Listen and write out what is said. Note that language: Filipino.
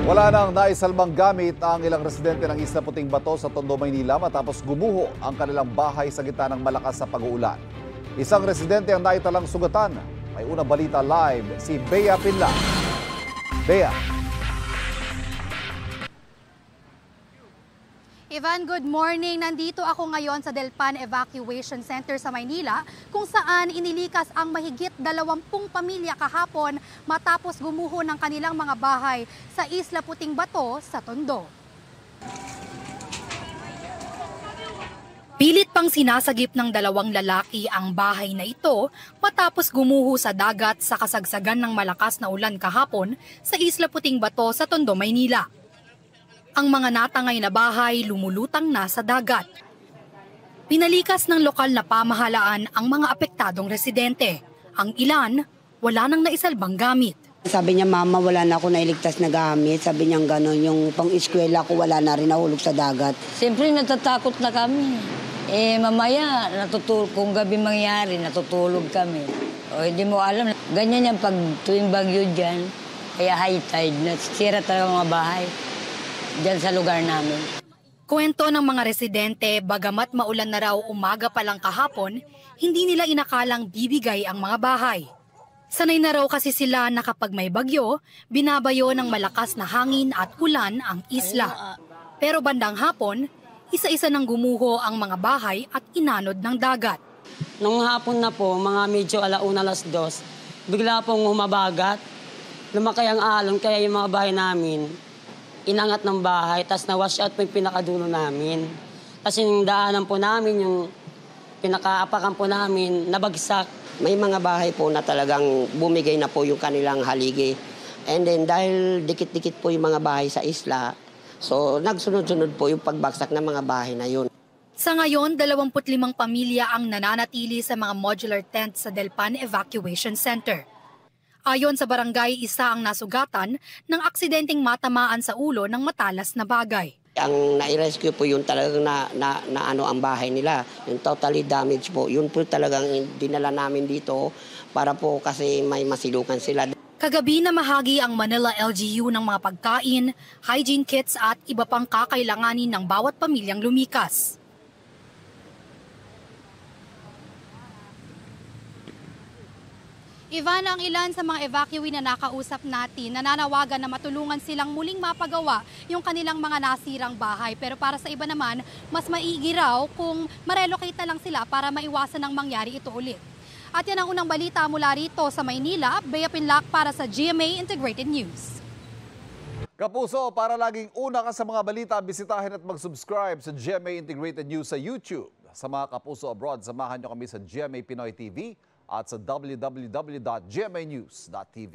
Wala nang naisalbang gamit ang ilang residente ng Isla Puting Bato sa Tondo, Maynila matapos gumuho ang kanilang bahay sa gitna ng malakas na pag-uulan. Isang residente ang naitalang sugatan. May unang balita live si Bea Pinla. Bea. Ivan, good morning. Nandito ako ngayon sa Delpan Evacuation Center sa Maynila kung saan inilikas ang mahigit 20 pamilya kahapon matapos gumuho ng kanilang mga bahay sa Isla Puting Bato sa Tondo. Pilit pang sinasagip ng dalawang lalaki ang bahay na ito matapos gumuho sa dagat sa kasagsagan ng malakas na ulan kahapon sa Isla Puting Bato sa Tondo, Maynila. Ang mga natangay na bahay lumulutang na sa dagat. Pinalikas ng lokal na pamahalaan ang mga apektadong residente. Ang ilan, wala nang naisalbang gamit. Sabi niya, Mama, wala na ako nailigtas na gamit. Sabi niya gano'n, yung pang-eskwela ko wala na rin nahulog sa dagat. Siyempre natatakot na kami. Mamaya, kung gabi mangyari, natutulog kami. O hindi mo alam, ganyan yan pag tuwing bagyo dyan, kaya high tide, nasira talaga mga bahay dyan sa lugar namin. Kwento ng mga residente, bagamat maulan na raw umaga pa lang kahapon, hindi nila inakalang bibigay ang mga bahay. Sanay na raw kasi sila na kapag may bagyo, binabayo ng malakas na hangin at ulan ang isla. Pero bandang hapon, isa-isa nang gumuho ang mga bahay at inanod ng dagat. Nung hapon na po, mga medyo 1:00, 2:00, bigla pong humabagat. Lumakay ang alon, kaya yung mga bahay namin, inangat ng bahay, tapos na-wash out po yung pinakadulo namin. Tapos yung daanan po namin, yung pinakaapakan po namin, nabagsak. May mga bahay po na talagang bumigay na po yung kanilang haligi. And then dahil dikit-dikit po yung mga bahay sa isla, so nagsunod-sunod po yung pagbagsak ng mga bahay na yun. Sa ngayon, 25 pamilya ang nananatili sa mga modular tents sa Delpan Evacuation Center. Ayon sa barangay, isa ang nasugatan ng aksidenteng matamaan sa ulo ng matalas na bagay. Ang nai-rescue po yung talagang na ang bahay nila, yung totally damaged po. Yun po talagang dinala namin dito para po kasi may masilukan sila. Kagabi na mahagi ang Manila LGU ng mga pagkain, hygiene kits at iba pang kakailanganin ng bawat pamilyang lumikas. Ivan, ang ilan sa mga evacuee na nakausap natin, nananawagan na matulungan silang muling mapagawa yung kanilang mga nasirang bahay. Pero para sa iba naman, mas maigi raw kung marelocate na lang sila para maiwasan ng mangyari ito ulit. At yan ang unang balita mula rito sa Maynila. Bea Pinla para sa GMA Integrated News. Kapuso, para laging una ka sa mga balita, bisitahin at mag-subscribe sa GMA Integrated News sa YouTube. Sa mga kapuso abroad, samahan nyo kami sa GMA Pinoy TV at sa www.gmanews.tv.